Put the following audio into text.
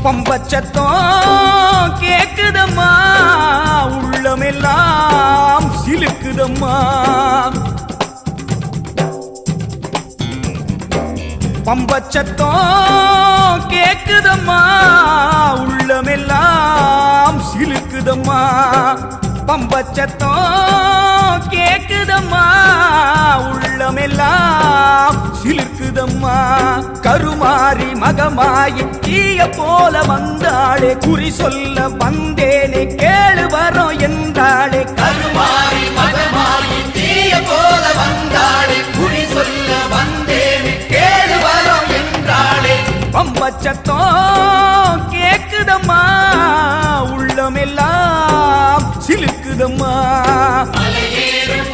பம்பச்சத்தம் கேக்குதம்மா உள்ளமெல்லாம் சிலுக்குதம்மா பம்பச்சத்தம் கேக்குதம்மா உள்ளமெல்லாம் சிலுக்குதம்மா பம்பச்சத்தம் கேக்குதம்மா உள்ளமெல்லாம் சிலுக்குதம்மா கருமாறி மகமாயி தீய போல வந்தாளே குறி சொல்ல வந்தேனே கேளு வரோம் என்றாளே கருமாறி மகமாயி தீய போல வந்தாளே குறி சொல்ல வந்தேனே கேளு வரோம் என்றாளே பம்பச்சத்தம் கேக்குதம்மா உள்ளமெல்லாம் சிலுக்குதம்மா மலையேறும்